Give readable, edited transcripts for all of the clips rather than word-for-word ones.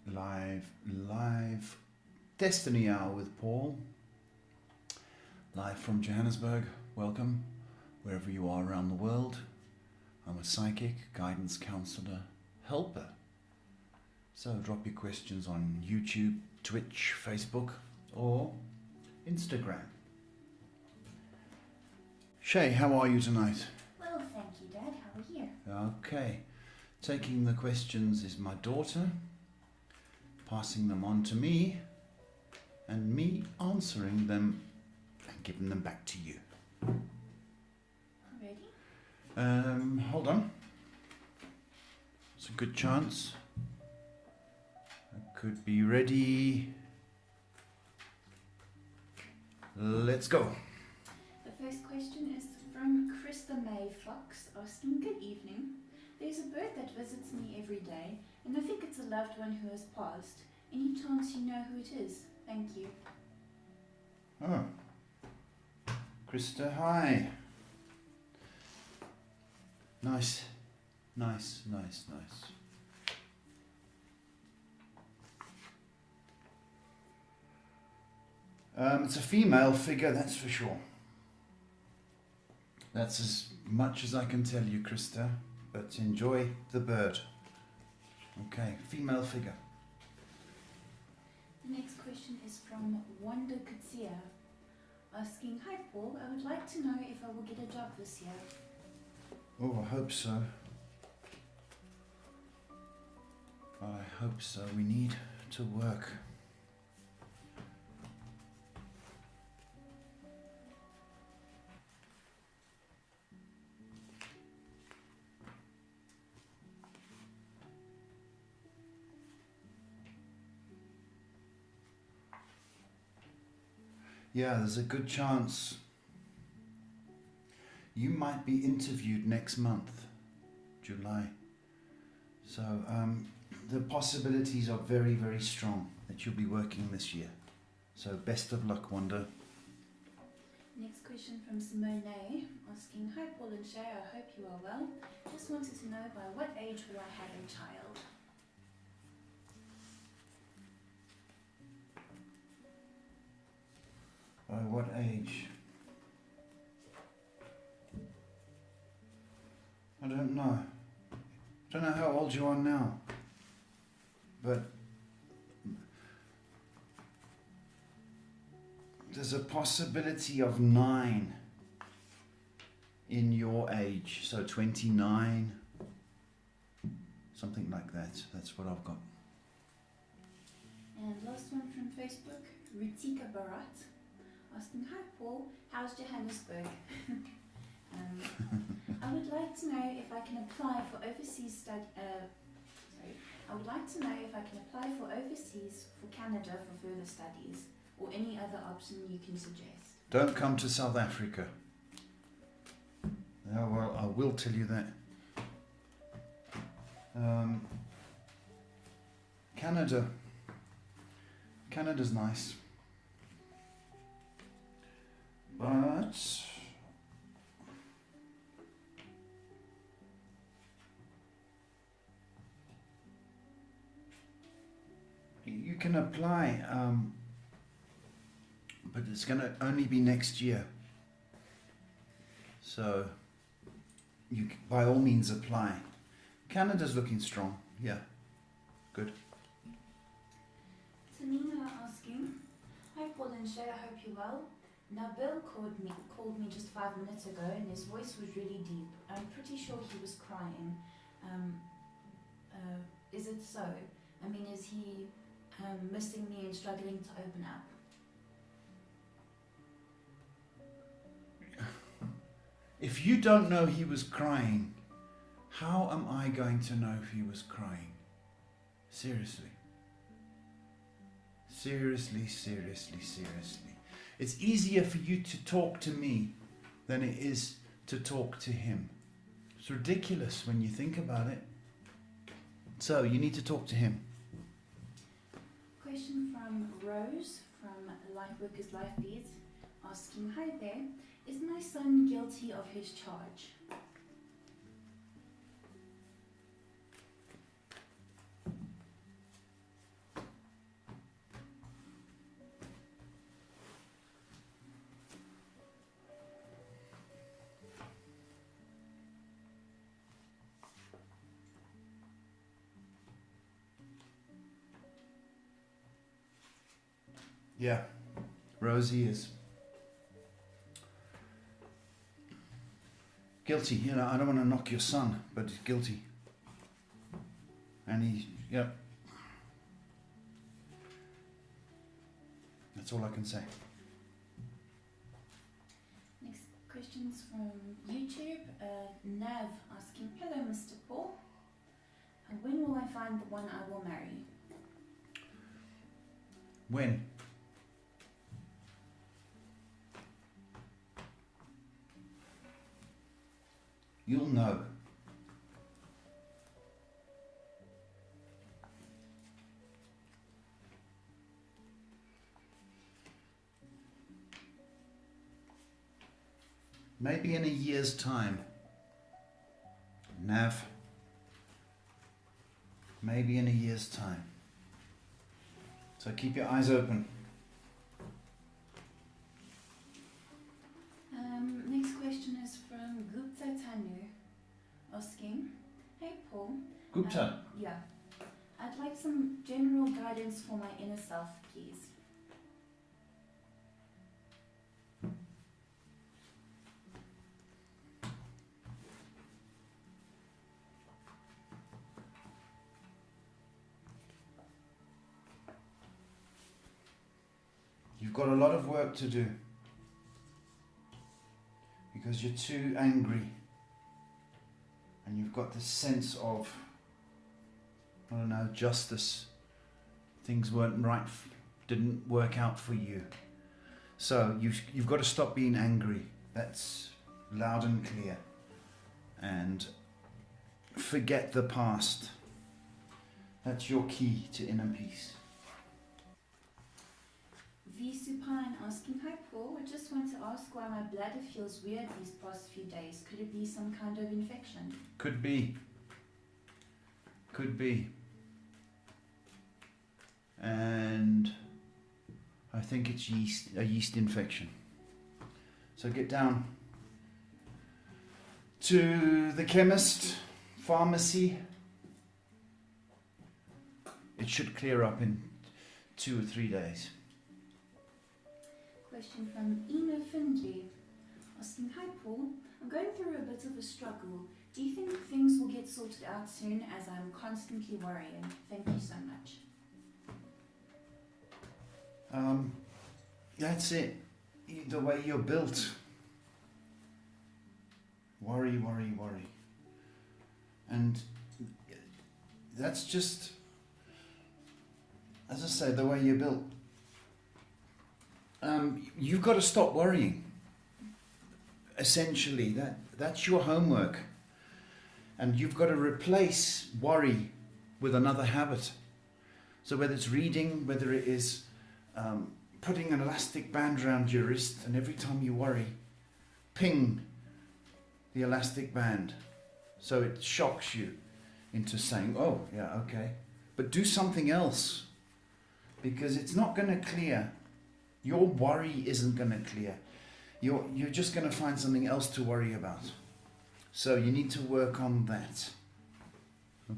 Live. Destiny Hour with Paul. Live from Johannesburg. Welcome, wherever you are around the world. I'm a psychic, guidance counselor, helper. So drop your questions on YouTube, Twitch, Facebook, or Instagram. Shay, how are you tonight? Well, thank you, Dad. How are you? Okay. Taking the questions is my daughter, passing them on to me, and me answering them and giving them back to you. Ready? Hold on. It's a good chance. I could be ready. Let's go. The first question is from Krista May Fox, asking, good evening. There's a bird that visits me every day, and I think it's a loved one who has passed. Any chance you know who it is? Thank you. Oh. Krista, hi. Nice. It's a female figure, that's for sure. That's as much as I can tell you, Krista, but enjoy the bird. Okay, female figure. The next question is from Wanda Kutsia, asking, hi Paul, I would like to know if I will get a job this year. Oh, I hope so. We need to work. Yeah, there's a good chance you might be interviewed next month, July. So the possibilities are very, very strong that you'll be working this year. So best of luck, Wanda. Next question from Simone, asking, hi Paul and Shay, I hope you are well. Just wanted to know by what age will I have a child? By what age? I don't know. I don't know how old you are now, but there's a possibility of 9 in your age, so 29, something like that. That's what I've got. And last one from Facebook, Ritika Barat, asking, hi Paul, how's Johannesburg? I would like to know if I can apply for overseas I would like to know if I can apply for overseas for Canada for further studies, or any other option you can suggest. Don't come to South Africa. Yeah, well, I will tell you that. Canada's nice. But you can apply, but it's going to only be next year. So you by all means apply. Canada's looking strong. Yeah, good. Tamina asking, hi Paul and Shay, I hope you're well. Now Bill called me just 5 minutes ago and his voice was really deep. I'm pretty sure he was crying. Is it so? I mean, is he missing me and struggling to open up? If you don't know he was crying, how am I going to know if he was crying? Seriously. Seriously. It's easier for you to talk to me than it is to talk to him. It's ridiculous when you think about it. So you need to talk to him. Question from Rose from Lightworkers Life Beads, asking, hi there, is my son guilty of his charge? Yeah, Rosie is guilty. You know, I don't want to knock your son, but he's guilty. And that's all I can say. Next question's from YouTube. Nav asking, hello Mr. Paul. When will I find the one I will marry? When? You'll know. Maybe in a year's time. Nav. Maybe in a year's time. So keep your eyes open. Next question is from Gupta Tanu asking, hey Paul. Gupta. Yeah. I'd like some general guidance for my inner self, please. You've got a lot of work to do because you're too angry and you've got this sense of, I don't know, justice. Things weren't right, didn't work out for you. So you've got to stop being angry. That's loud and clear. And forget the past. That's your key to inner peace. V Supine asking, hi Paul, I just want to ask why my bladder feels weird these past few days. Could it be some kind of infection? Could be. Could be. And I think it's a yeast infection. So get down to the chemist, pharmacy. It should clear up in 2 or 3 days. Question from Ina Findley asking, hi Paul, I'm going through a bit of a struggle. Do you think things will get sorted out soon as I'm constantly worrying? Thank you so much. That's it. The way you're built. Worry, worry, worry. And that's just, as I say, the way you're built. You've got to stop worrying. Essentially, that's your homework. And you've got to replace worry with another habit. So whether it's reading, whether it is putting an elastic band around your wrist, and every time you worry, ping the elastic band. So it shocks you into saying, oh, yeah, okay. But do something else, because it's not going to clear. Your worry isn't going to clear. You're just going to find something else to worry about. So you need to work on that.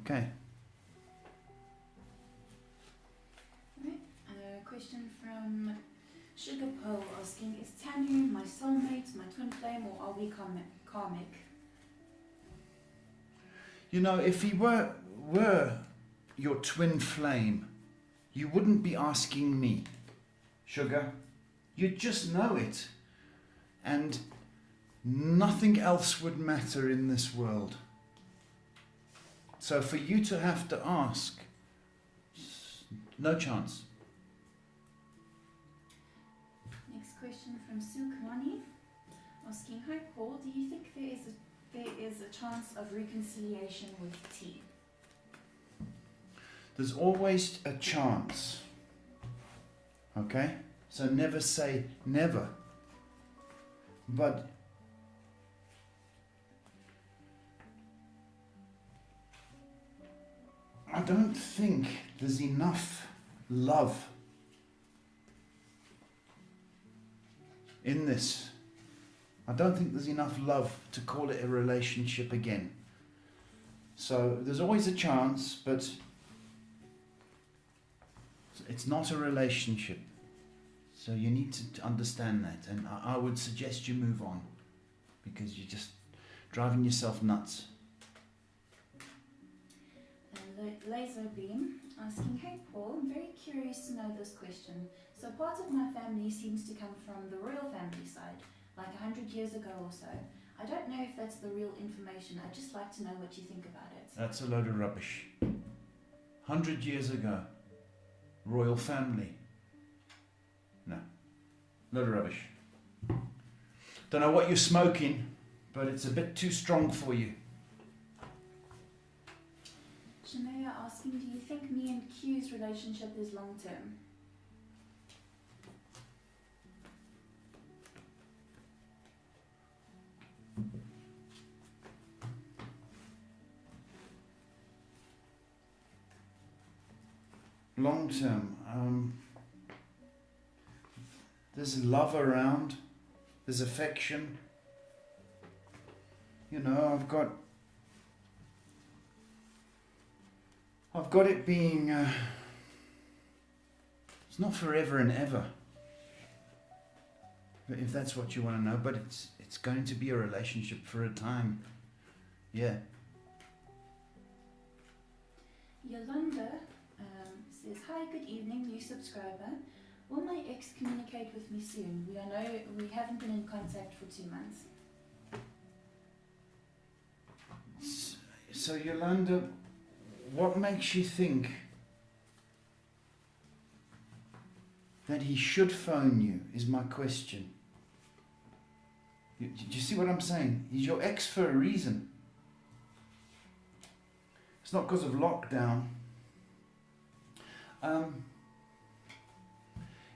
Okay. Right. Question from Sugar Pearl asking, is Tanu my soulmate, my twin flame, or are we karmic? You know, if he were your twin flame, you wouldn't be asking me, Sugar. You'd just know it. And nothing else would matter in this world. So for you to have to ask, no chance. Next question from Sukhmani asking, hi Paul, do you think there is a chance of reconciliation with T? There's always a chance. Okay? So never say never. But I don't think there's enough love in this. I don't think there's enough love to call it a relationship again. So there's always a chance, but it's not a relationship. So you need to understand that, and I would suggest you move on, because you're just driving yourself nuts. Laser Beam asking, hey Paul, I'm very curious to know this question. So part of my family seems to come from the royal family side, like 100 years ago or so. I don't know if that's the real information. I'd just like to know what you think about it. That's a load of rubbish. 100 years ago, royal family. No, load of rubbish. Don't know what you're smoking, but it's a bit too strong for you. Shania asking, do you think me and Q's relationship is long term? Long term, there's love around, there's affection. You know, I've got it being, it's not forever and ever, if that's what you want to know, but it's going to be a relationship for a time. Yeah. Yolanda says, hi, good evening, new subscriber. Will my ex communicate with me soon? We haven't been in contact for 2 months. So Yolanda, what makes you think that he should phone you is my question. Do you see what I'm saying? He's your ex for a reason. It's not because of lockdown.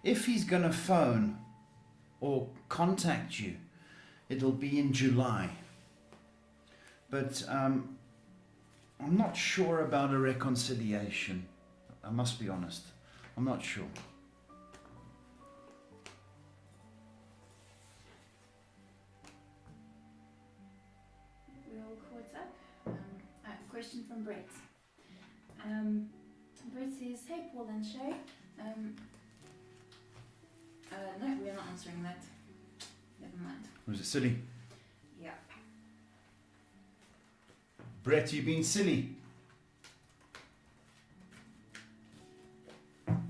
If he's going to phone or contact you, it'll be in July. But I'm not sure about a reconciliation. I must be honest. I'm not sure. We're all caught up. Question from Brett. Brett says, hey Paul and Shay. No, we're not answering that. Never mind. Was it silly? Yeah. Brett, you being silly? Shall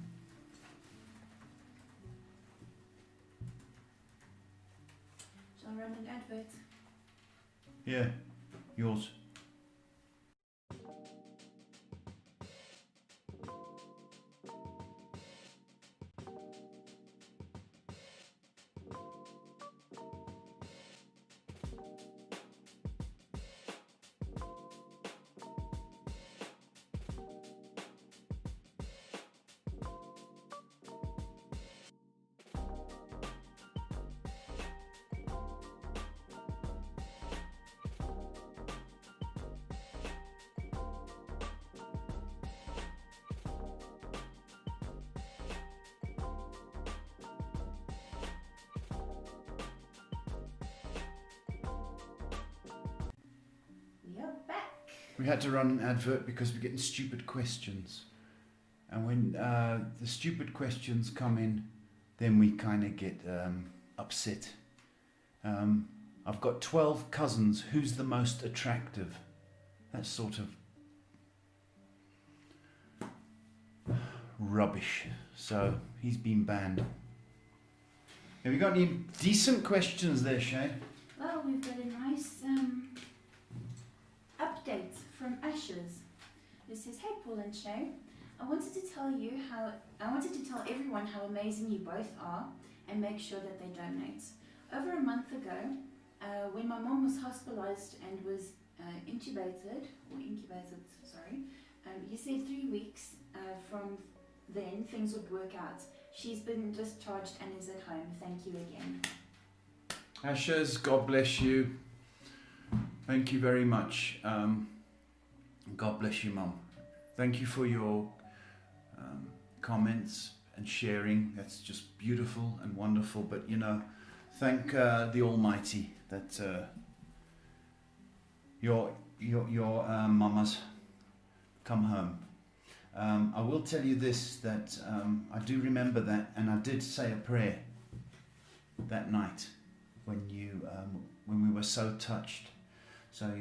I run an advert? Yeah, yours. We had to run an advert because we're getting stupid questions. And when the stupid questions come in, then we kind of get upset. I've got 12 cousins. Who's the most attractive? That's sort of rubbish. So he's been banned. Have you got any decent questions there, Shay? Well, we've got a nice update from Ashes. It says, hey Paul and Shay, I wanted to tell everyone how amazing you both are and make sure that they donate. Over a month ago, when my mom was hospitalized and was incubated, you said 3 weeks from then things would work out. She's been discharged and is at home. Thank you again. Ashes, God bless you. Thank you very much. God bless you, Mum. Thank you for your comments and sharing. That's just beautiful and wonderful. But you know, thank the Almighty that your mama's come home. I will tell you this, that I do remember that, and I did say a prayer that night when we were so touched. So,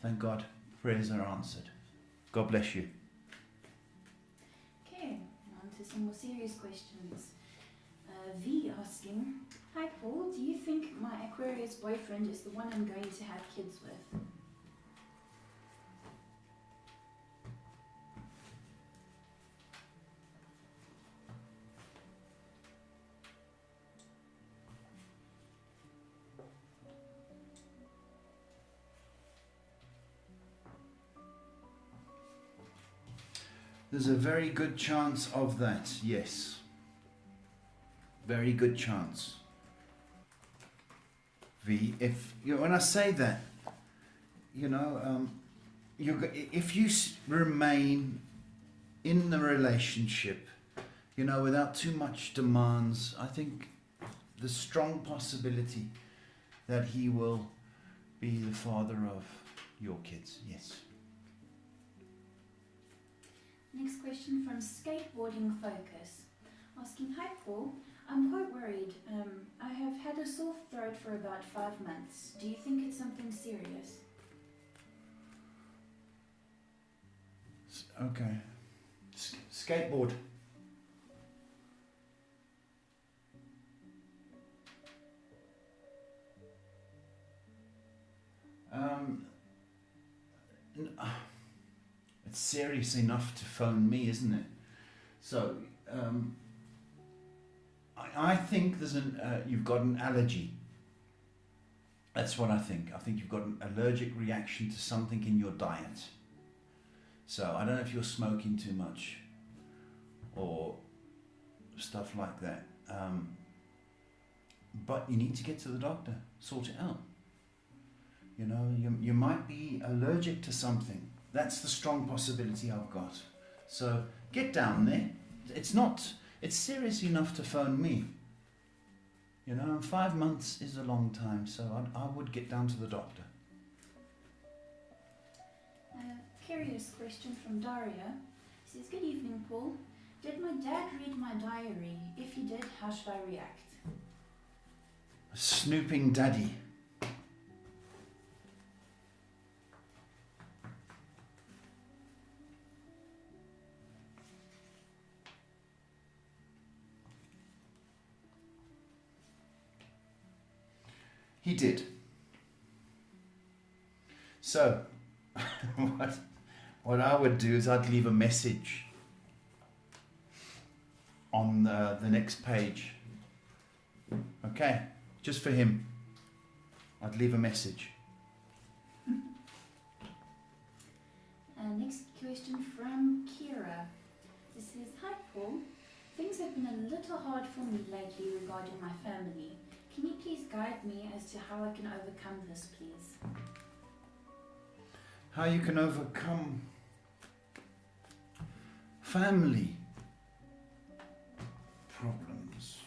thank God, prayers are answered. God bless you. Okay, on to some more serious questions. V asking, hi Paul, do you think my Aquarius boyfriend is the one I'm going to have kids with? There's a very good chance of that, yes. Very good chance. V, when I say that, if you remain in the relationship, without too much demands, I think the strong possibility that he will be the father of your kids, yes. Next question from Skateboarding Focus, asking, hi Paul, I'm quite worried. I have had a sore throat for about 5 months. Do you think it's something serious? Okay. Skateboard. It's serious enough to phone me, isn't it? So, I think you've got an allergy. That's what I think. I think you've got an allergic reaction to something in your diet. So I don't know if you're smoking too much or stuff like that. But you need to get to the doctor, sort it out. You might be allergic to something. That's the strong possibility I've got. So get down there. It's serious enough to phone me. 5 months is a long time, so I would get down to the doctor. Curious question from Daria. She says, good evening, Paul. Did my dad read my diary? If he did, how should I react? A snooping daddy. He did. So, what I would do is I'd leave a message on the next page. Okay, just for him. I'd leave a message. Next question from Kira. This says, hi Paul. Things have been a little hard for me lately regarding my family. Can you please guide me as to how I can overcome this, please? How you can overcome family problems.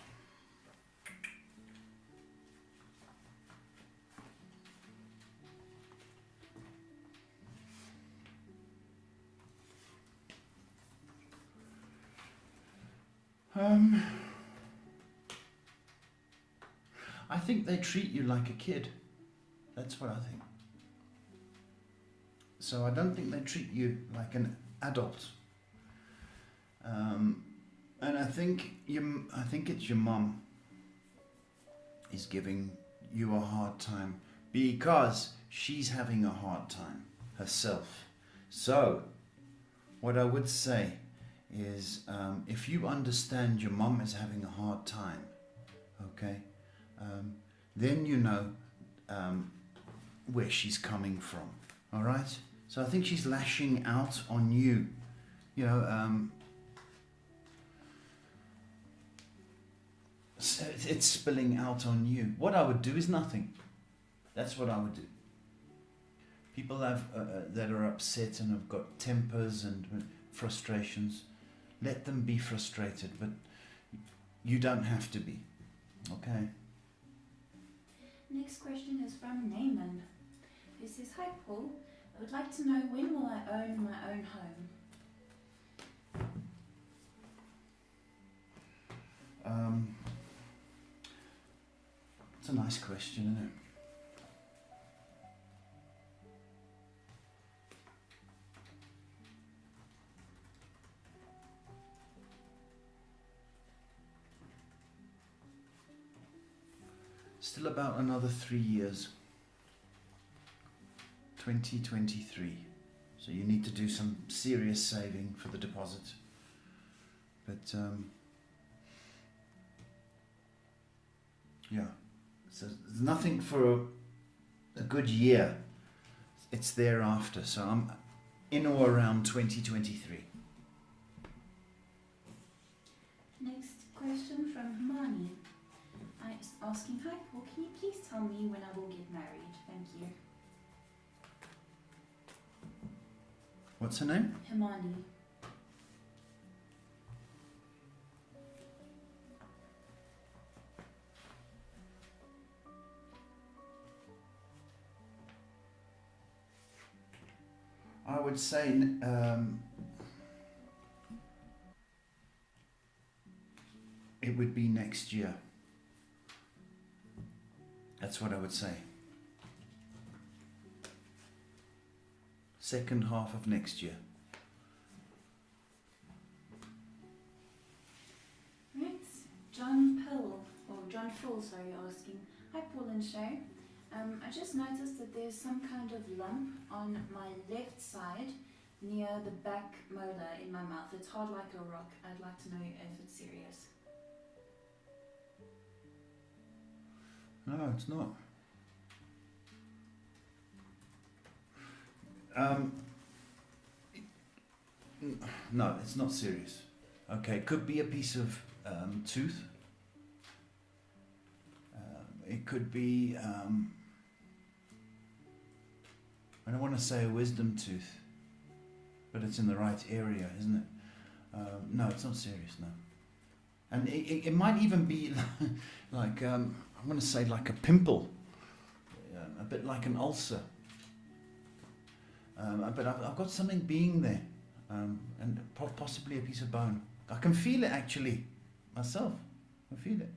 I think they treat you like a kid. That's what I think. So I don't think they treat you like an adult. And I think it's your mum is giving you a hard time because she's having a hard time herself. So what I would say is if you understand your mum is having a hard time, okay, then you know where she's coming from. All right? So I think she's lashing out on you. It's spilling out on you. What I would do is nothing. That's what I would do. People that are upset and have got tempers and frustrations, let them be frustrated, but you don't have to be. Okay? Next question is from Naaman, who says, hi Paul, I would like to know when will I own my own home? It's a nice question, isn't it? Still about another 3 years. 2023. So you need to do some serious saving for the deposit. But yeah, so there's nothing for a good year. It's thereafter. So I'm in or around 2023. Next question from Hermione. It's asking, hi Paul, can you please tell me when I will get married? Thank you. What's her name? Hermione. I would say it would be next year. That's what I would say. Second half of next year. Right. John Full, asking, hi Paul and Shay. I just noticed that there's some kind of lump on my left side near the back molar in my mouth. It's hard like a rock. I'd like to know if it's serious. No, it's not. No, it's not serious. Okay, it could be a piece of tooth. It could be, I don't want to say a wisdom tooth, but it's in the right area, isn't it? No, it's not serious, no. And it might even be like, I want to say like a pimple, a bit like an ulcer. But I've got something being there, and possibly a piece of bone. I can feel it actually, myself. I feel it.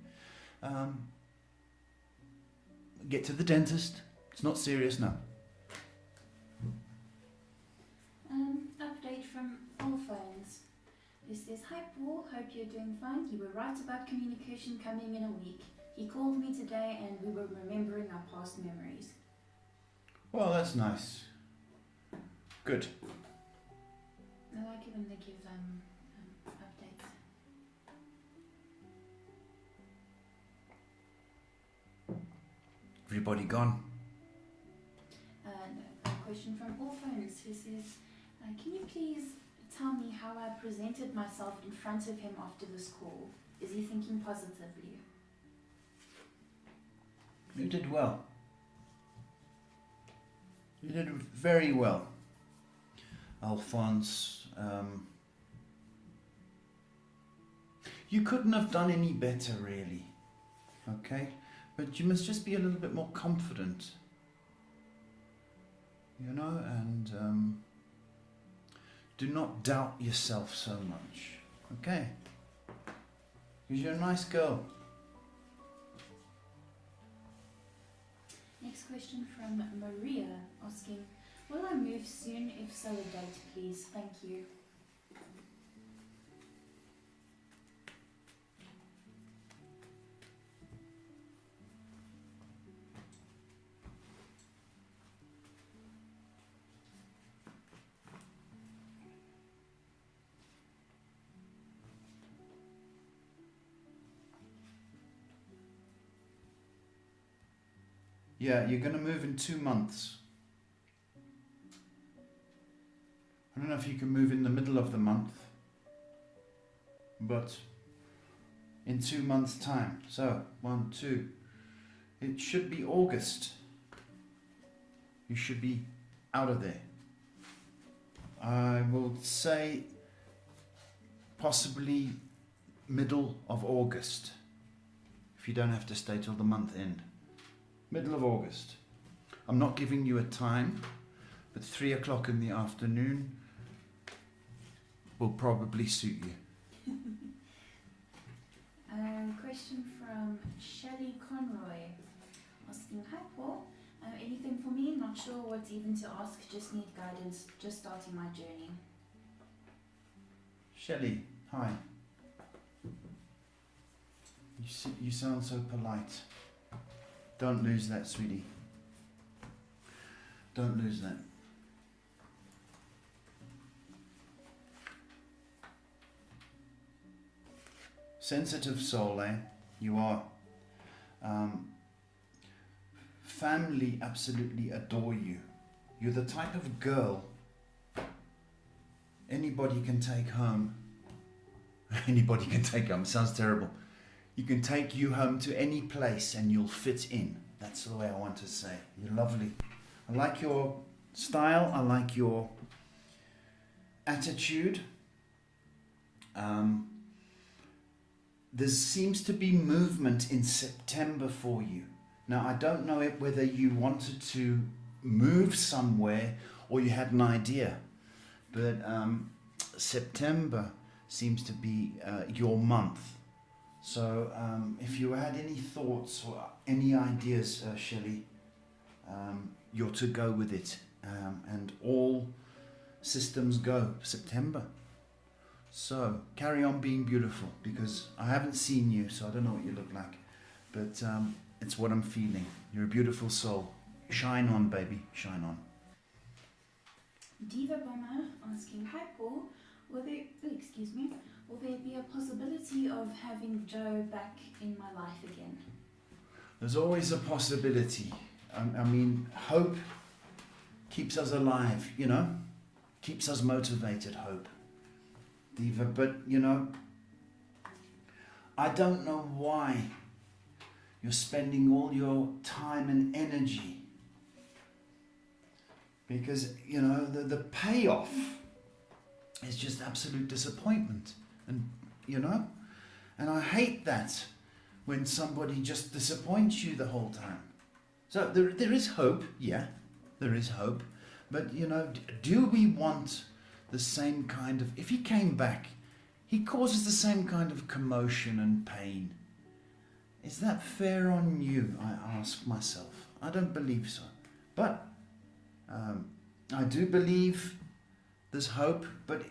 Get to the dentist. It's not serious now. Update from All Phones. Who says, hi Paul, hope you're doing fine. You were right about communication coming in a week. He called me today and we were remembering our past memories. Well, that's nice. Good. I like it when they give updates. Everybody gone? A question from All Phones who says, can you please tell me how I presented myself in front of him after this call? Is he thinking positively? You did well. You did very well, Alphonse. You couldn't have done any better, really. Okay? But you must just be a little bit more confident. You know, and do not doubt yourself so much. Okay? Because you're a nice girl. Next question from Maria asking, will I move soon? If so, a date please. Thank you. Yeah, you're going to move in 2 months. I don't know if you can move in the middle of the month, but in 2 months' time. So, 1, 2. It should be August. You should be out of there. I will say possibly middle of August, if you don't have to stay till the month end. Middle of August. I'm not giving you a time, but 3 o'clock in the afternoon will probably suit you. Question from Shelley Conroy. not sure what even to ask, just need guidance, just starting my journey. Shelley, hi. You sound so polite. Don't lose that, sweetie. Don't lose that. Sensitive soul, eh? You are. Family absolutely adore you. You're the type of girl anybody can take home. Anybody can take home. Sounds terrible. You can take you home to any place and you'll fit in. That's the way I want to say. You're lovely. I like your style. I like your attitude. There seems to be movement in September for you. Now, I don't know whether you wanted to move somewhere or you had an idea, but September seems to be your month. So if you had any thoughts or any ideas, Shelley, you're to go with it. And all systems go. September. So carry on being beautiful, because I haven't seen you, so I don't know what you look like. But it's what I'm feeling. You're a beautiful soul. Shine on, baby. Shine on. Diva Bomber asking, hi Paul, will there be a possibility of having Joe back in my life again? There's always a possibility. I mean, hope keeps us alive, you know? Keeps us motivated, hope. Diva, but, you know, I don't know why you're spending all your time and energy. Because, you know, the payoff is just absolute disappointment. And, you know, and I hate that when somebody just disappoints you the whole time. So there is hope, yeah, there is hope. But, you know, do we want the same kind of... If he came back, he causes the same kind of commotion and pain. Is that fair on you, I ask myself. I don't believe so. But I do believe there's hope, but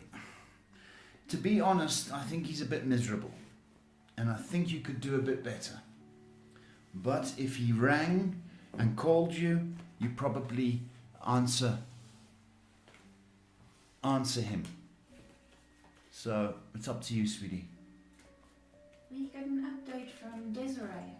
to be honest, I think he's a bit miserable. And I think you could do a bit better. But if he rang and called you, you probably answer him. So it's up to you, sweetie. We got an update from Desiree.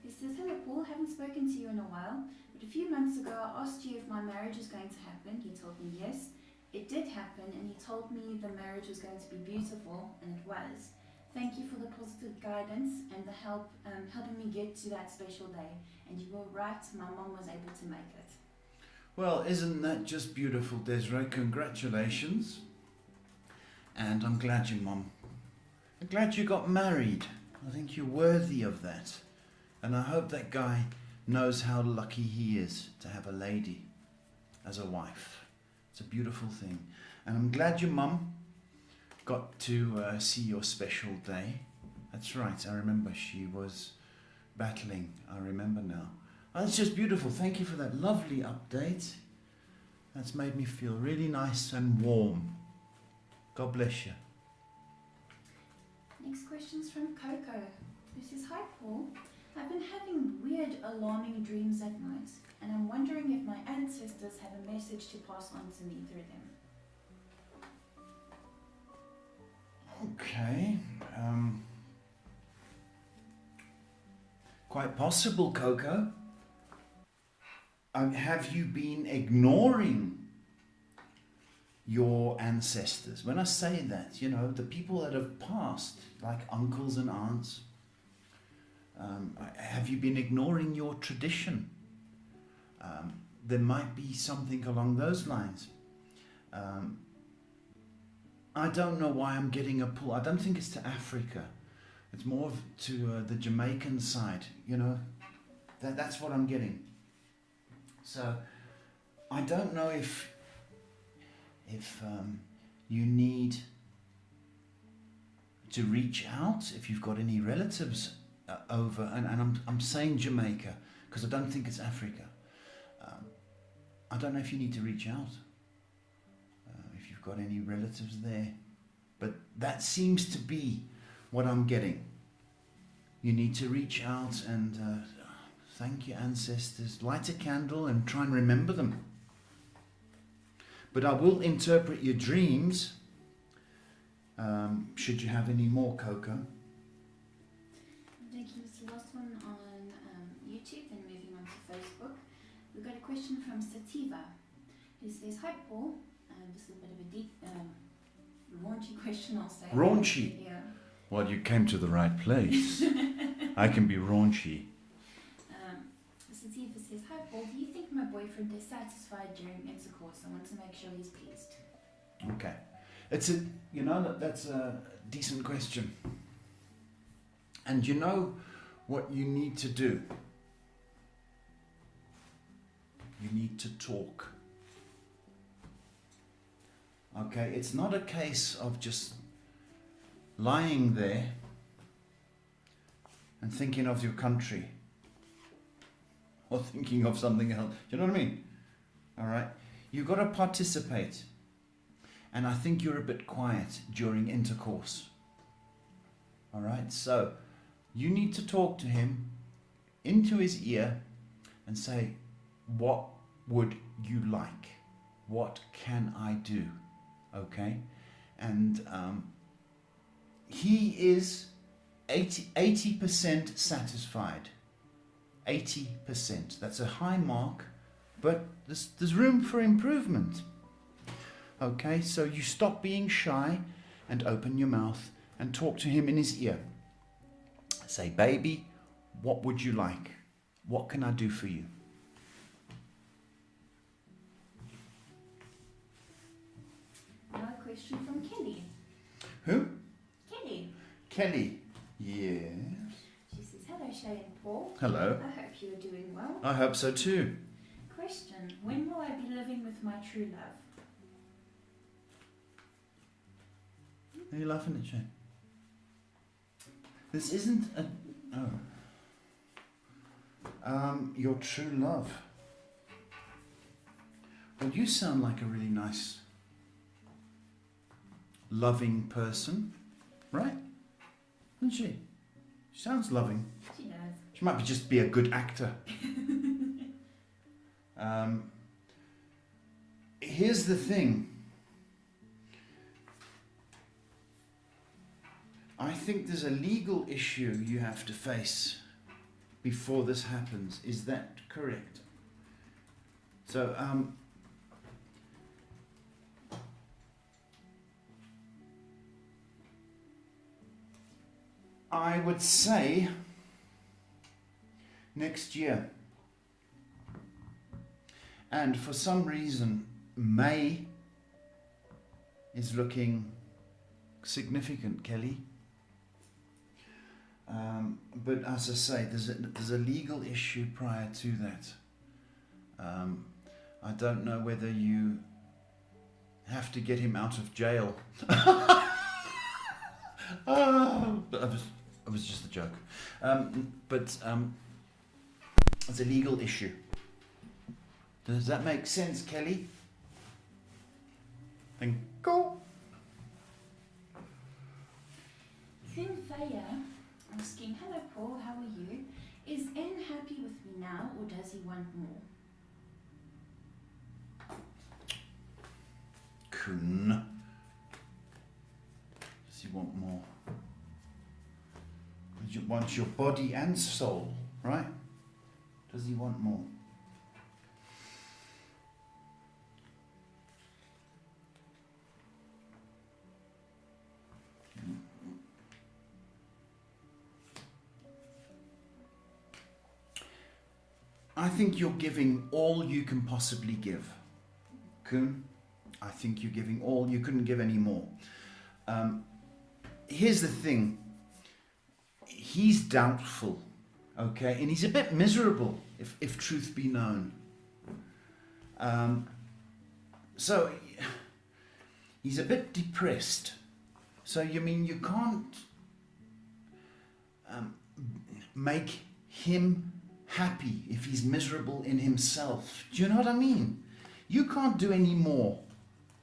He says, hello Paul, haven't spoken to you in a while, but a few months ago I asked you if my marriage was going to happen. You told me yes, it did happen, and he told me the marriage was going to be beautiful, and it was. Thank you for the positive guidance and the help, helping me get to that special day. And you were right, my mom was able to make it. Well, isn't that just beautiful, Desiree? Congratulations. And I'm glad your mum. I'm glad you got married. I think you're worthy of that. And I hope that guy knows how lucky he is to have a lady as a wife. It's a beautiful thing. And I'm glad your mum got to see your special day. That's right, I remember she was battling. I remember now. Oh, that's just beautiful. Thank you for that lovely update. That's made me feel really nice and warm. God bless you. Next question's from Coco, who says, hi Paul, I've been having weird alarming dreams at night, and I'm wondering if my ancestors have a message to pass on to me through them. Okay. Quite possible, Coco. Have you been ignoring your ancestors? When I say that, you know, the people that have passed, like uncles and aunts, have you been ignoring your tradition? There might be something along those lines. I don't know why I'm getting a pull. I don't think it's to Africa. It's more to the Jamaican side, you know. That's what I'm getting. So I don't know if you need to reach out, if you've got any relatives over, and I'm saying Jamaica because I don't think it's Africa. I don't know if you need to reach out, if you've got any relatives there, but that seems to be what I'm getting. You need to reach out and thank your ancestors, light a candle and try and remember them. But I will interpret your dreams, should you have any more, Coco. Thank you. It's the last one on YouTube and moving on to Facebook. We've got a question from Sativa, who says, "Hi Paul, this is a bit of a deep, raunchy question, I'll say." Raunchy? Yeah. Well, you came to the right place. I can be raunchy. Sativa says, "Hi Paul, do you think my boyfriend is satisfied during intercourse? I want to make sure he's pleased." Okay. That's a decent question. And you know what you need to do? You need to talk. Okay, it's not a case of just lying there and thinking of your country or thinking of something else. Do you know what I mean? All right? You've got to participate. And I think you're a bit quiet during intercourse. All right? So you need to talk to him into his ear and say, what would you like? What can I do? Okay? And he is 80% satisfied. 80%. That's a high mark, but there's room for improvement. Okay, so you stop being shy and open your mouth and talk to him in his ear. Say, "Baby, what would you like? What can I do for you?" Now a question from Kelly. Who? Kelly. Kelly. Yes. She says, "Hello Shay and Paul. Hello. I hope you are doing well. I hope so too. Question, when will I be living with my true love?" Are you laughing at Shane? This isn't a... your true love. Well, you sound like a really nice, loving person, right? Doesn't she? She sounds loving. She does. She might just be a good actor. Here's the thing. I think there's a legal issue you have to face before this happens. Is that correct? So, I would say next year. And for some reason, May is looking significant, Kelly. But as I say, there's a legal issue prior to that. I don't know whether you have to get him out of jail. But it was just a joke. But it's a legal issue. Does that make sense, Kelly? Then go. Kun Faya asking, "Hello Paul, how are you? Is N happy with me now or does he want more?" Kun. Does he want more? He wants your body and soul, right? Does he want more? I think you're giving all you can possibly give. Kun, I think you're giving all. You couldn't give any more. Here's the thing. He's doubtful, okay? And he's a bit miserable, if truth be known. So he's a bit depressed. So you mean you can't make him happy if he's miserable in himself? Do you know what I mean? You can't do any more.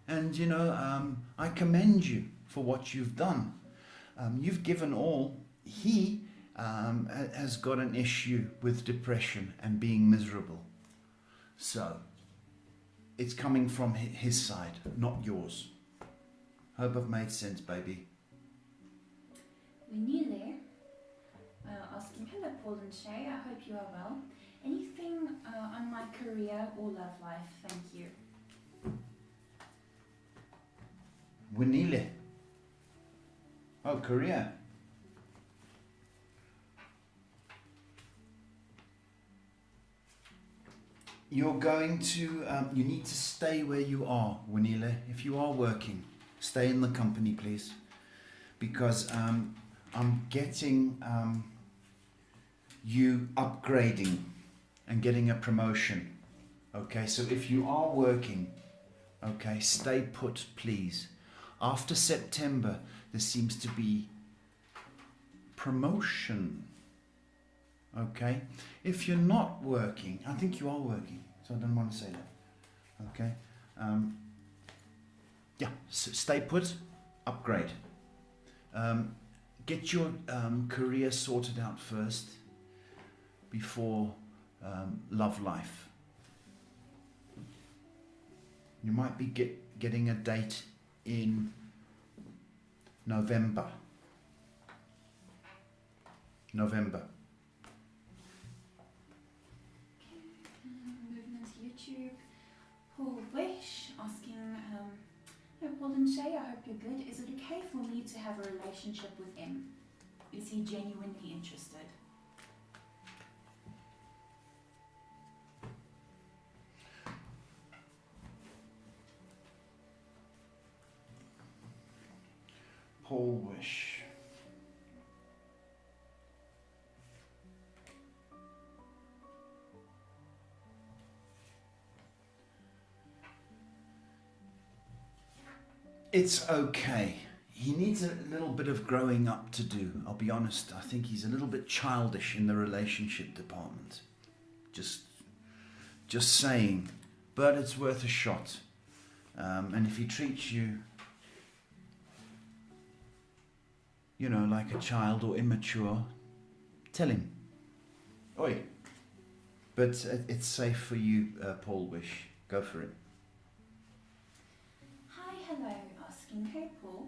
And, you know, I commend you for what you've done. You've given all. He has got an issue with depression and being miserable. So, it's coming from his side, not yours. Hope I've made sense, baby. We're near there. Asking, hello Paul and Shay, I hope you are well. Anything on my career or love life? Thank you. Winile. Oh, career. You're going to, you need to stay where you are, Winile. If you are working, stay in the company, please. Because I'm getting you upgrading and getting a promotion. Okay, so if you are working, okay, stay put, please. After September, there seems to be promotion. Okay, if you're not working, I think you are working, so I don't want to say that. Okay, yeah, so stay put, upgrade. Get your career sorted out first before love life. You might be getting a date in November. Movements YouTube. Paul Wish asking, hello Paul and Shay, I hope you're good. Is it okay for me to have a relationship with him? Is he genuinely interested? Paul Wish. It's okay. He needs a little bit of growing up to do. I'll be honest. I think he's a little bit childish in the relationship department. Just saying. But it's worth a shot. And if he treats you, you know, like a child or immature, tell him. Oi. But it's safe for you, Paul Wish. Go for it. Hi, hello. Asking, hey Paul.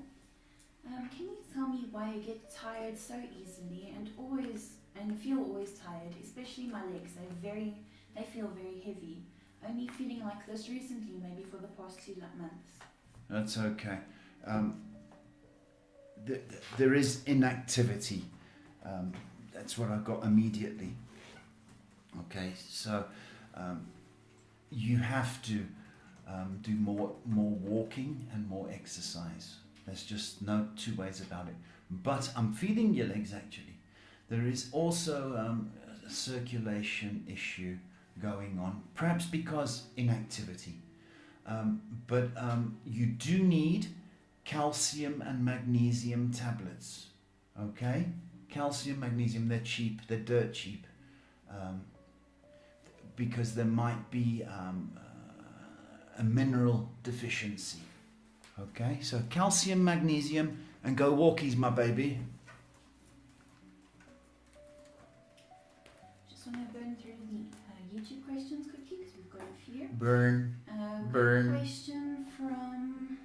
Can you tell me why I get tired so easily and feel always tired, especially my legs? They feel very heavy. Only feeling like this recently, maybe for the past 2 months. That's okay. There is inactivity. That's what I got immediately. Okay, so you have to do more walking and more exercise. There's just no 2 ways about it. But I'm feeling your legs actually. There is also a circulation issue going on, perhaps because inactivity. But you do need calcium and magnesium tablets. Okay? Calcium, magnesium, they're cheap, they're dirt cheap. Because there might be a mineral deficiency. Okay, so calcium, magnesium, and go walkies, my baby. Just want to burn through the YouTube questions quickly because we've got a few. Burn. Burn. Question from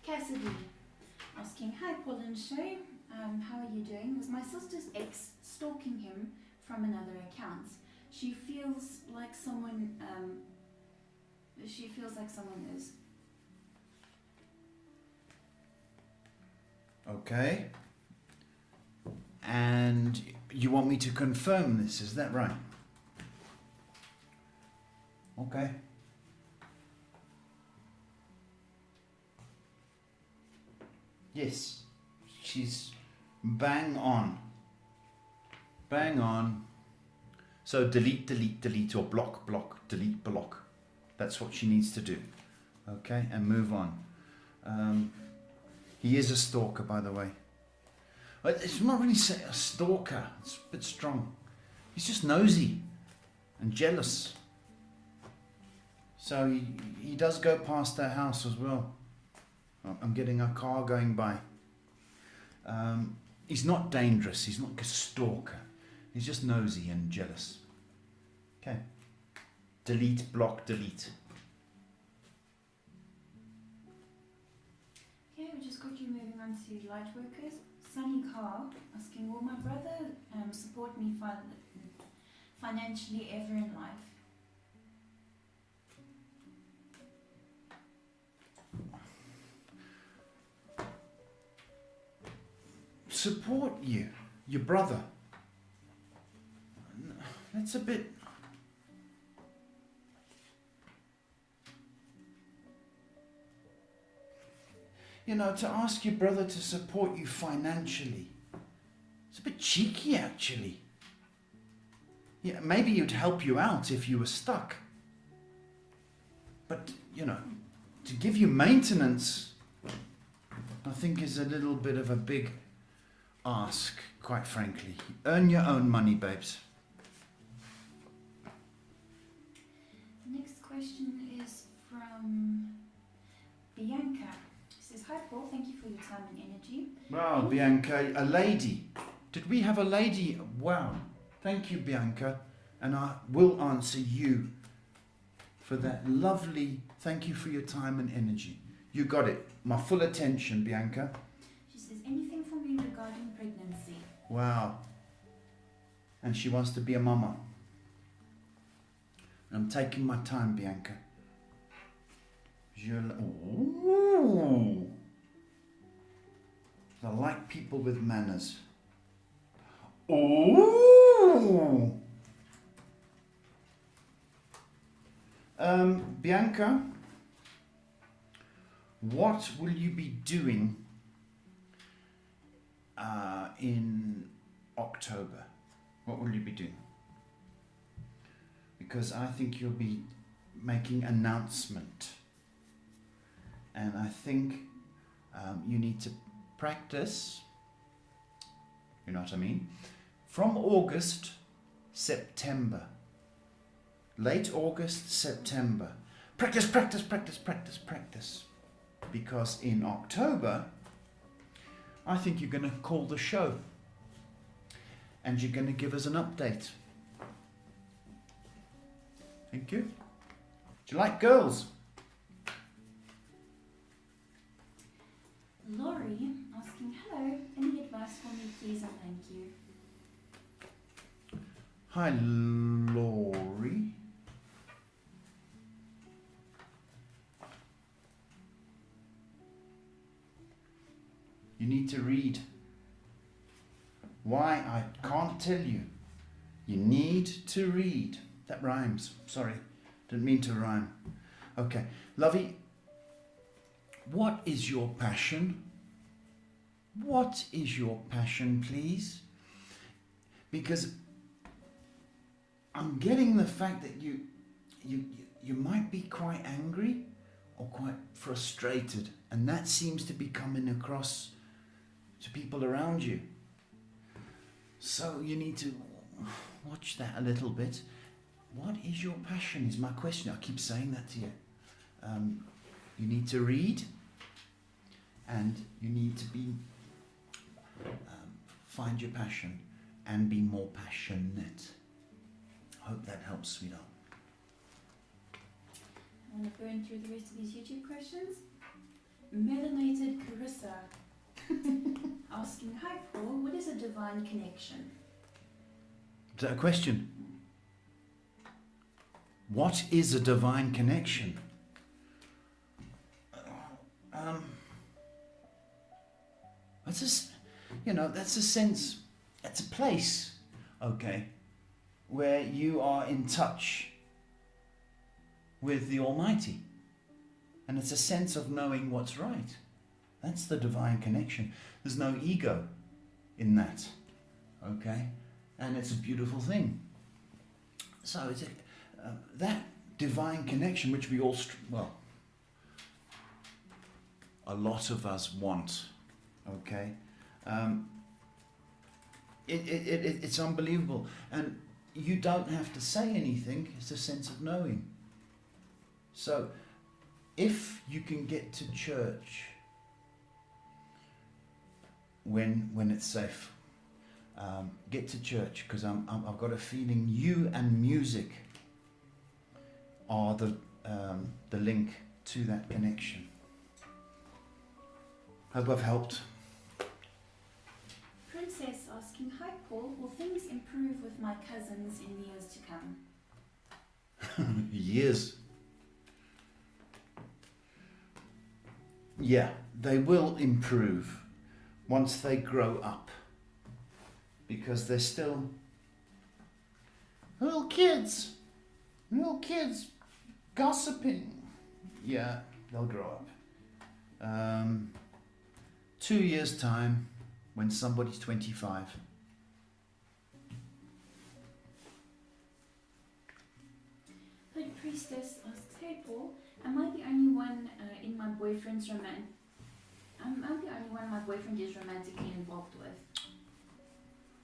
Cassidy asking, hi Paul and Shay, how are you doing? Was my sister's ex stalking him from another account? She feels like someone is. Okay. And you want me to confirm this, is that right? Okay. Yes. She's bang on. Bang on. So delete, or block, delete, block. That's what she needs to do. Okay, and move on. He is a stalker, by the way. It's not really a stalker. It's a bit strong. He's just nosy and jealous. So he does go past their house as well. I'm getting a car going by. He's not dangerous. He's not a stalker. He's just nosy and jealous. Okay. Delete, block, delete. Okay, we're just quickly moving on to light workers. Sunny Carr asking, will my brother support me financially ever in life? Support you, your brother. That's a bit... You know, to ask your brother to support you financially, it's a bit cheeky actually. Yeah, maybe he'd help you out if you were stuck. But, you know, to give you maintenance, I think is a little bit of a big ask, quite frankly. Earn your own money, babes. The next question is from Bianca. She says, hi Paul, thank you for your time and energy. Wow, Bianca, a lady. Did we have a lady? Wow. Thank you, Bianca. And I will answer you for that lovely, thank you for your time and energy. You got it. My full attention, Bianca. She says, anything for me regarding pregnancy? Wow. And she wants to be a mama. I'm taking my time, Bianca. Ooh. I like people with manners. Ooh. Bianca, what will you be doing in October? What will you be doing? Because I think you'll be making an announcement. And I think you need to practice, you know what I mean? From August, September. Late August, September. Practice, practice, practice, practice, practice. Because in October, I think you're going to call the show. And you're going to give us an update. Thank you. Do you like girls? Laurie asking, hello, any advice for me please and thank you. Hi, Laurie. You need to read. Why? I can't tell you. You need to read. That rhymes. Sorry, didn't mean to rhyme. Okay, Lovey, what is your passion? What is your passion, please? Because I'm getting the fact that you might be quite angry or quite frustrated, and that seems to be coming across to people around you. So you need to watch that a little bit. What is your passion is my question. I keep saying that to you. You need to read, and you need to be find your passion and be more passionate. Hope that helps, sweetheart. I'm going to burn through the rest of these YouTube questions. Melanated Carissa asking, hi Paul, what is a divine connection? Is that a question? What is a divine connection? That's a sense, that's a place, okay, where you are in touch with the Almighty. And it's a sense of knowing what's right. That's the divine connection. There's no ego in that, okay? And it's a beautiful thing. So it's that divine connection which we all, a lot of us want, okay? It's unbelievable. And you don't have to say anything. It's a sense of knowing. So if you can get to church when it's safe, get to church, because I've got a feeling you and music are the link to that connection. Hope I've helped. Princess asking, hi Paul, will things improve with my cousins in the years to come? Years. Yeah, they will improve once they grow up, because they're still little kids gossiping. Yeah, they'll grow up. 2 years' time, when somebody's 25. Hood Priestess asks, hey Paul, am I the only one in my boyfriend's Am I the only one my boyfriend is romantically involved with?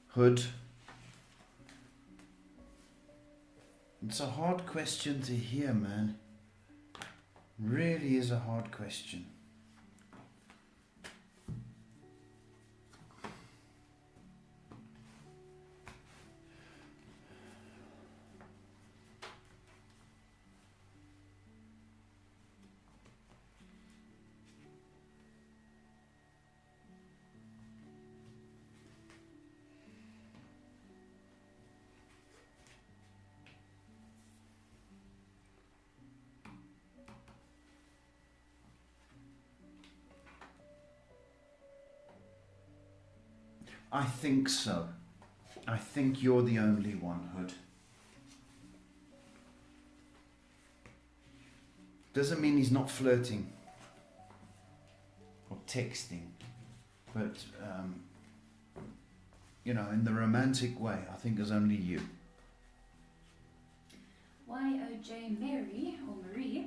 Hood. It's a hard question to hear, man. Really is a hard question. I think so. I think you're the only one, Hood. Doesn't mean he's not flirting or texting, but in the romantic way, I think there's only you. YOJ Mary, or Marie,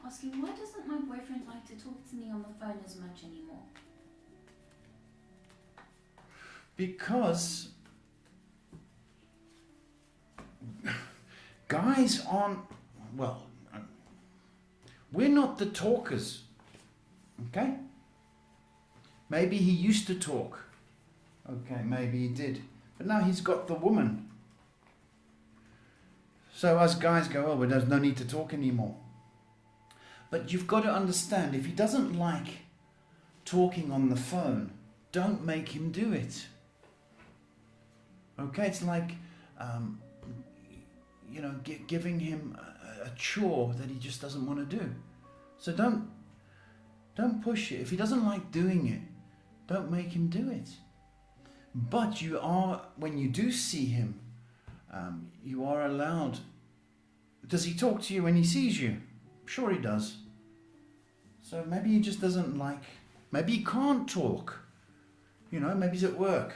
asking, why doesn't my boyfriend like to talk to me on the phone as much anymore? Because guys aren't, we're not the talkers, okay? Maybe he used to talk, okay, maybe he did, but now he's got the woman. So us guys go, oh, well, there's no need to talk anymore. But you've got to understand, if he doesn't like talking on the phone, don't make him do it. Okay, it's like, giving him a chore that he just doesn't want to do. So don't push it. If he doesn't like doing it, don't make him do it. But when you do see him, you are allowed. Does he talk to you when he sees you? Sure he does. So maybe he just doesn't like, maybe he can't talk. Maybe he's at work.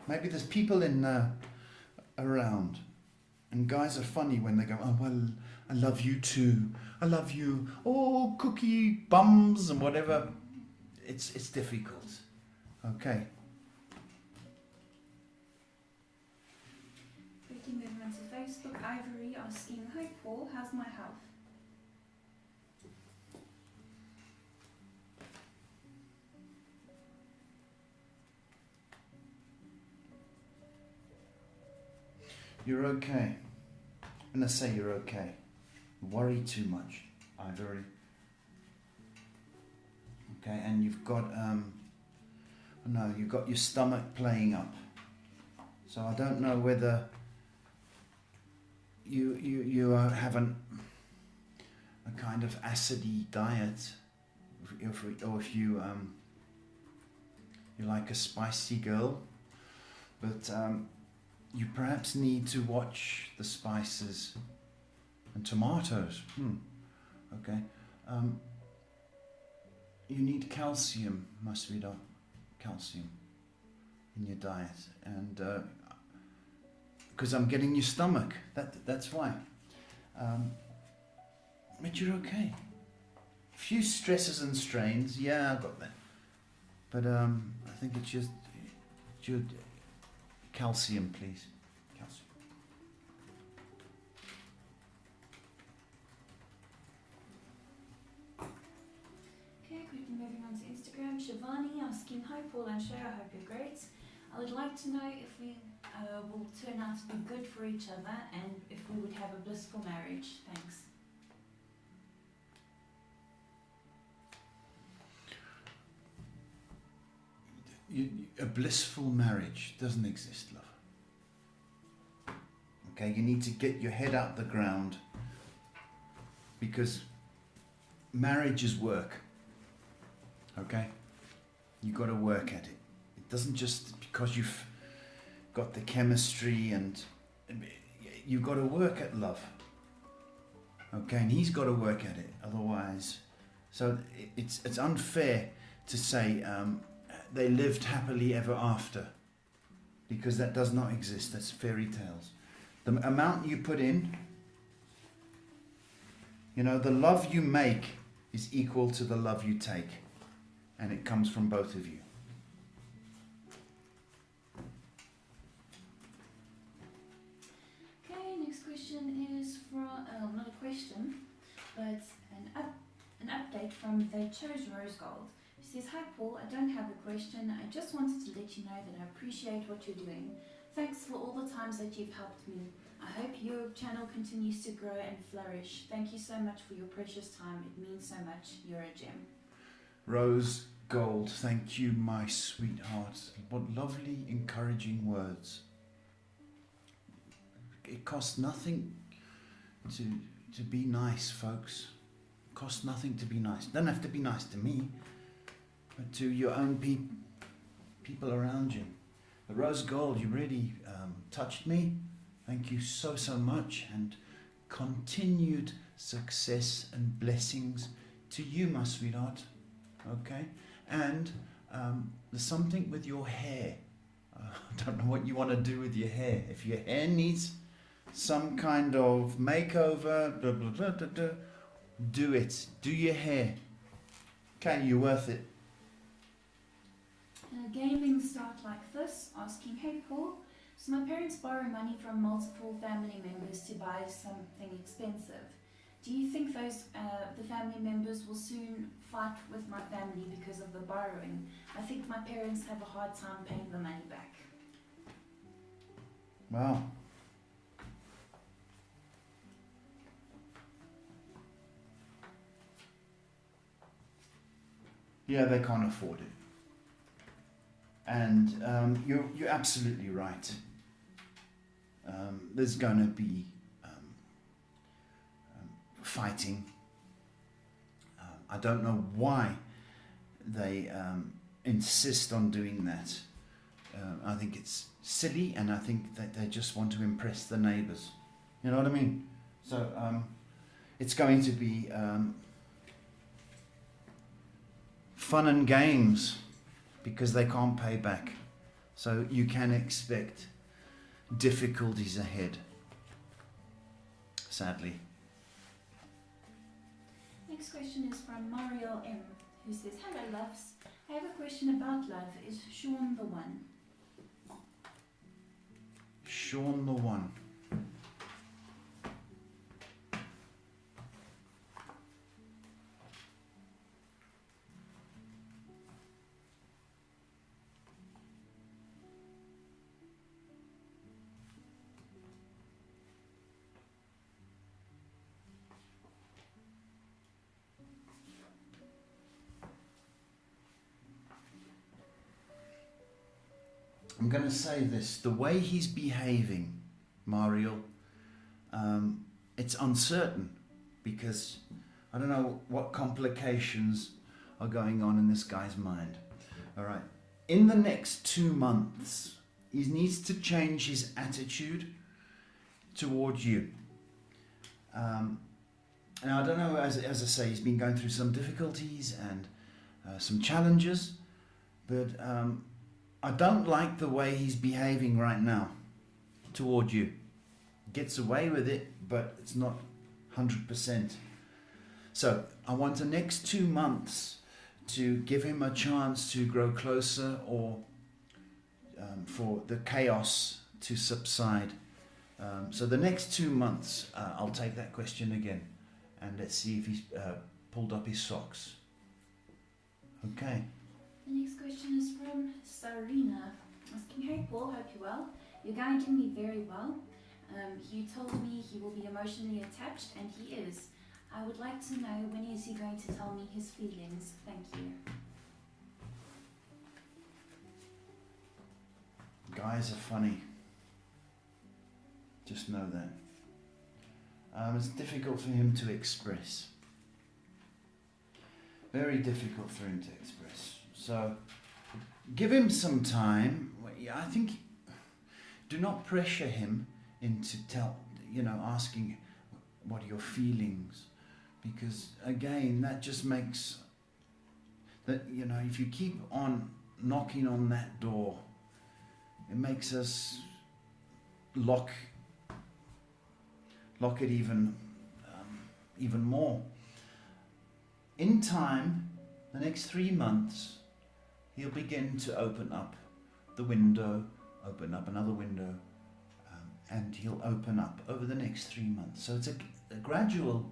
Maybe there's people around. And guys are funny when they go, oh, well, I love you too. I love you. Oh, cookie bums and whatever. It's difficult. Okay. Quickly moving on to Facebook. Ivory asking, hi Paul, how's my health? You're okay. And I say you're okay. Worry too much, Ivory. Okay, and you've got you've got your stomach playing up. So I don't know whether you have a kind of acidy diet, or if you you're like a spicy girl, but you perhaps need to watch the spices and tomatoes. Okay. You need calcium, Masvidal, calcium in your diet, and because I'm getting your stomach. That's why. But you're okay. A few stresses and strains. Yeah, I've got that. But I think it's just calcium, please. Calcium. Paul and Shay. I hope you're great. I would like to know if we will turn out to be good for each other and if we would have a blissful marriage. Thanks. A blissful marriage doesn't exist, love. Okay, you need to get your head out the ground, because marriage is work. Okay? You've got to work at it. It doesn't just because you've got the chemistry, and you've got to work at love. Okay, and he's got to work at it, otherwise. So it's unfair to say they lived happily ever after, because that does not exist. That's fairy tales. The amount you put in, the love you make is equal to the love you take, and it comes from both of you. Okay, next question is from, not a question, but an update from They Chose Rose Gold. She says, "Hi Paul, I don't have a question. I just wanted to let you know that I appreciate what you're doing. Thanks for all the times that you've helped me. I hope your channel continues to grow and flourish. Thank you so much for your precious time. It means so much. You're a gem." Rose Gold, thank you, my sweetheart. What lovely, encouraging words. It costs nothing to be nice, folks. It costs nothing to be nice. Don't have to be nice to me, but to your own people around you. But Rose Gold, you really touched me. Thank you so much, and continued success and blessings to you, my sweetheart. Okay? And there's something with your hair. I don't know what you want to do with your hair. If your hair needs some kind of makeover, blah, blah, blah, blah, blah, do it. Do your hair. Okay, you're worth it. Gaming start like this, asking, "Hey Paul, so my parents borrow money from multiple family members to buy something expensive. Do you think the family members will soon fight with my family because of the borrowing? I think my parents have a hard time paying the money back." Wow. Yeah, they can't afford it. And you're absolutely right. There's going to be fighting. I don't know why they insist on doing that. I think it's silly, and I think that they just want to impress the neighbours. You know what I mean? So it's going to be fun and games, because they can't pay back. So you can expect difficulties ahead, sadly. Next question is from Mario M, who says, "Hello loves, I have a question about love. Is Sean the one?" Sean the one. I'm going to say this, the way he's behaving, Mario, it's uncertain, because I don't know what complications are going on in this guy's mind. All right. In the next 2 months, he needs to change his attitude towards you. And I don't know, as I say, he's been going through some difficulties and some challenges, but I don't like the way he's behaving right now toward you. Gets away with it, but it's not 100%. So I want the next 2 months to give him a chance to grow closer, or for the chaos to subside. So the next 2 months, I'll take that question again, and let's see if he's pulled up his socks. Okay. The next question is from Sarina, asking, "Hey Paul, hope you're well. You're guiding me very well. You told me he will be emotionally attached, and he is. I would like to know, when is he going to tell me his feelings? Thank you." Guys are funny. Just know that. It's difficult for him to express. Very difficult for him to express. So, give him some time. I think, do not pressure him into asking what are your feelings, because again, that just makes that, if you keep on knocking on that door, it makes us lock it even more. In time, the next 3 months, he'll begin to open up the window, open up another window, and he'll open up over the next 3 months. So it's a gradual,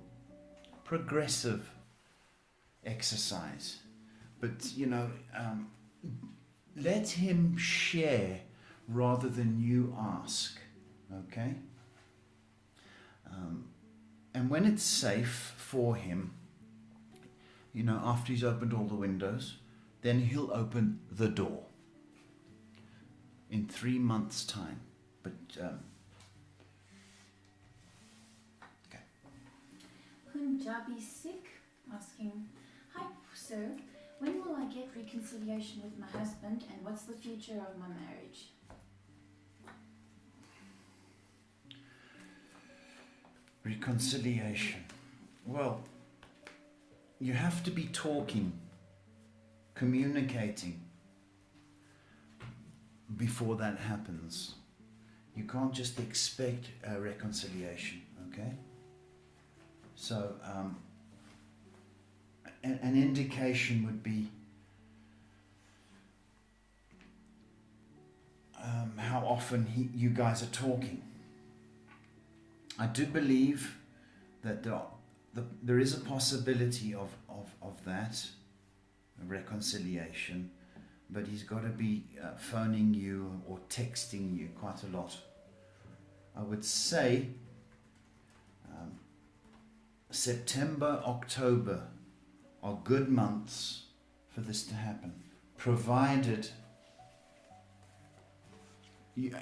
progressive exercise. But, let him share rather than you ask, okay? And when it's safe for him, after he's opened all the windows, then he'll open the door in 3 months' time. But, okay. Punjabi Sikh, asking, "Hi sir, when will I get reconciliation with my husband, and what's the future of my marriage?" Reconciliation. Well, you have to be talking, communicating before that happens. You can't just expect a reconciliation, okay? So, an indication would be how often you guys are talking. I do believe that there is a possibility of that, a reconciliation, but he's got to be phoning you or texting you quite a lot. I would say September, October are good months for this to happen, provided you're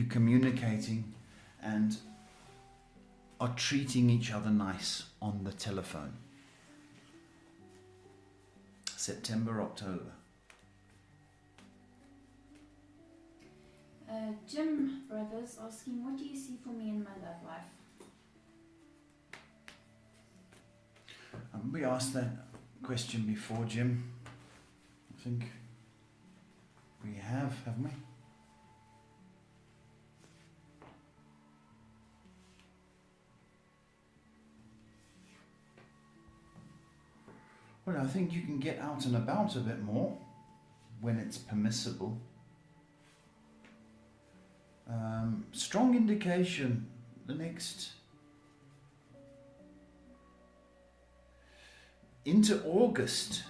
communicating and are treating each other nice on the telephone. September, October. Jim Brothers asking, "What do you see for me in my love life?" We asked that question before, Jim. I think we haven't we? Well, I think you can get out and about a bit more when it's permissible. Strong indication the next into August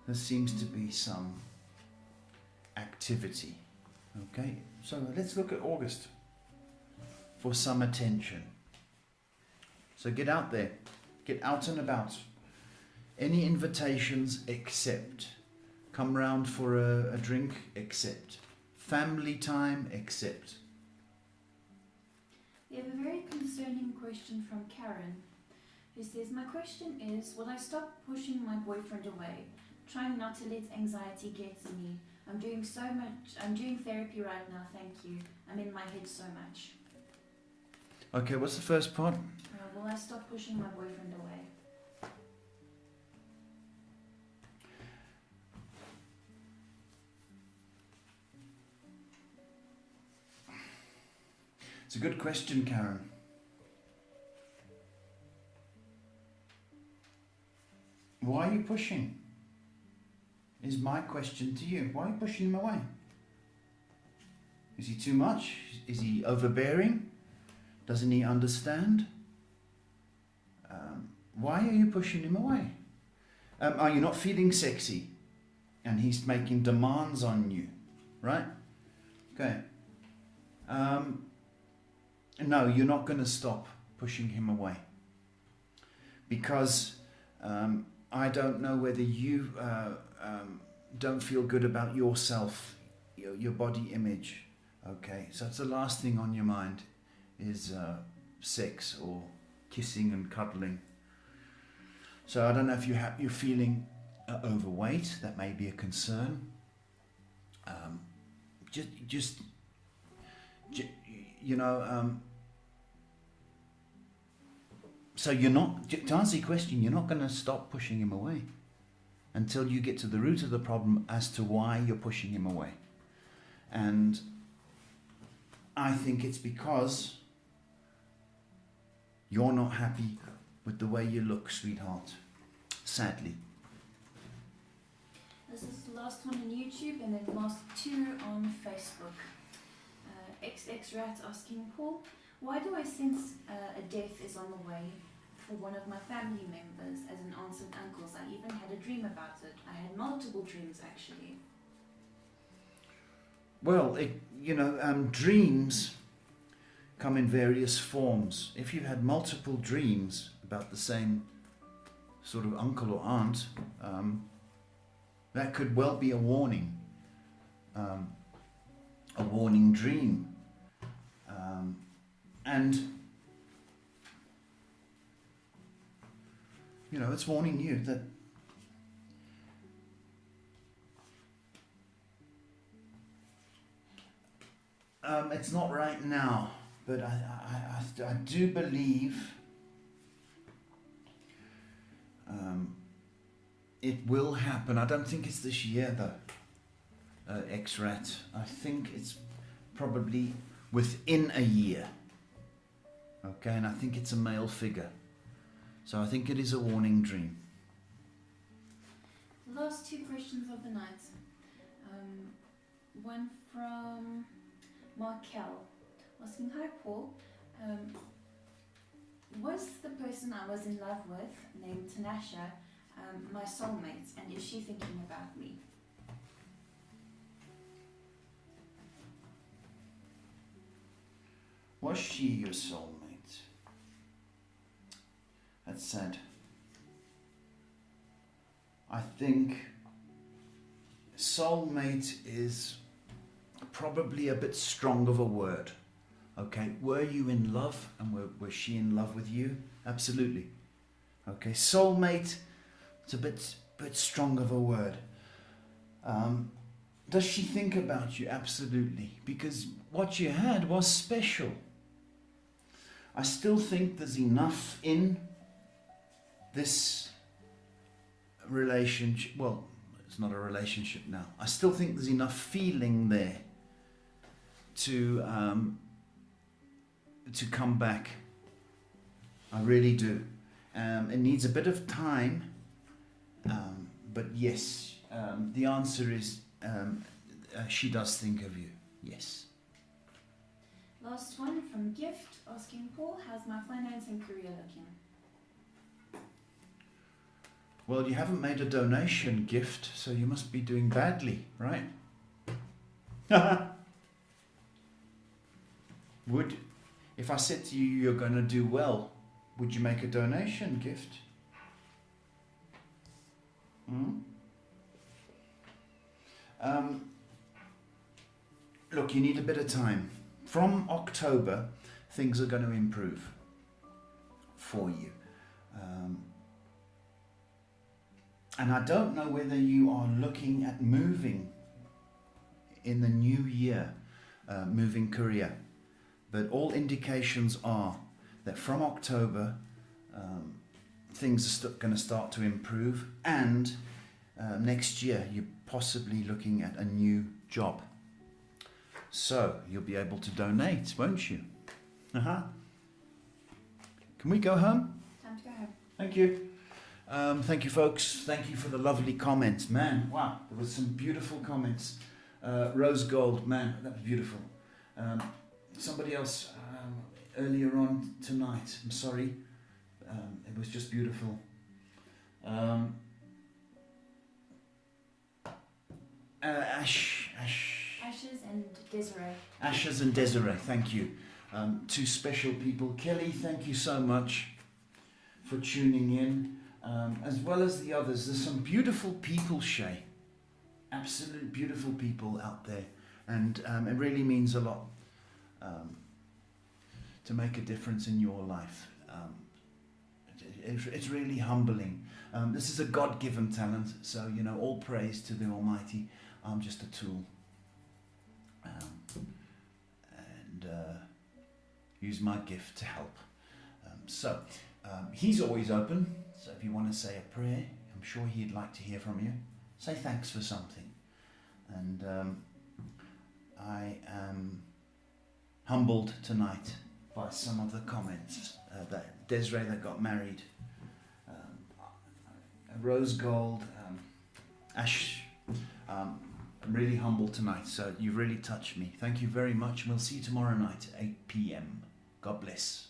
there seems to be some activity. Okay, so let's look at August for some attention. So get out there, get out and about. Any invitations, accept. Come round for a drink, accept. Family time, accept. We have a very concerning question from Karen, who says, "My question is, will I stop pushing my boyfriend away, trying not to let anxiety get to me? I'm doing so much. I'm doing therapy right now, thank you. I'm in my head so much." Okay, what's the first part? Will I stop pushing my boyfriend away? It's a good question, Karen. Why are you pushing? Is my question to you. Why are you pushing him away? Is he too much? Is he overbearing? Doesn't he understand? Why are you pushing him away? Are you not feeling sexy? And he's making demands on you, right? Okay. No, you're not going to stop pushing him away. Because I don't know whether you don't feel good about yourself, your body image. Okay, so it's the last thing on your mind is sex or kissing and cuddling. So I don't know if you're feeling overweight. That may be a concern. Just you know. So you're not, to answer your question, you're not going to stop pushing him away until you get to the root of the problem as to why you're pushing him away. And I think it's because you're not happy with the way you look, sweetheart. Sadly. This is the last one on YouTube and then the last two on Facebook. XX Rat asking Paul, why do I sense a death is on the way for one of my family members as an aunts and uncles? I even had a dream about it. I had multiple dreams actually. Well, dreams come in various forms. If you've had multiple dreams about the same sort of uncle or aunt, that could well be a warning dream. And it's warning you that it's not right now, but I do believe it will happen. I don't think it's this year though, X-Rat. I think it's probably within a year. Okay, and I think it's a male figure. So I think it is a warning dream. Last two questions of the night. One from Markel asking, hi Paul, was the person I was in love with named Tanasha my soulmate, and is she thinking about me? Was she your soulmate? That's sad. I think soulmate is probably a bit strong of a word. Okay, were you in love and was she in love with you? Absolutely. Okay, soulmate, it's a bit strong of a word. Does she think about you? Absolutely, because what you had was special. I still think there's enough in this relationship. Well, it's not a relationship now. I still think there's enough feeling there to come back. I really do. It needs a bit of time, but yes, the answer is she does think of you. Yes. Last one from Gift asking Paul, how's my finance and career looking? Well, you haven't made a donation, Gift, so you must be doing badly, right? If I said to you you're going to do well, would you make a donation, Gift? Look, you need a bit of time. From October, things are going to improve for you. And I don't know whether you are looking at moving in the new year, moving career. But all indications are that from October, things are going to start to improve. And next year, you're possibly looking at a new job. So you'll be able to donate, won't you? Can we go home? Time to go home. Thank you. Thank you, folks. Thank you for the lovely comments. Man, wow, there was some beautiful comments. Rose gold, man, that was beautiful. Somebody else earlier on tonight, I'm sorry. It was just beautiful. Ashes and Desiree. Ashes and Desiree, thank you. Two special people. Kelly, thank you so much for tuning in, as well as the others. There's some beautiful people, Shay. Absolute beautiful people out there. And it really means a lot to make a difference in your life. It's really humbling. This is a God-given talent, so, all praise to the Almighty. I'm just a tool. And use my gift to help. So he's always open, so if you want to say a prayer, I'm sure he'd like to hear from you. Say thanks for something. And I am humbled tonight by some of the comments. That Desiree that got married, Rose Gold, Ash. I'm really humbled tonight, so you've really touched me. Thank you very much. We'll see you tomorrow night at 8 p.m. God bless.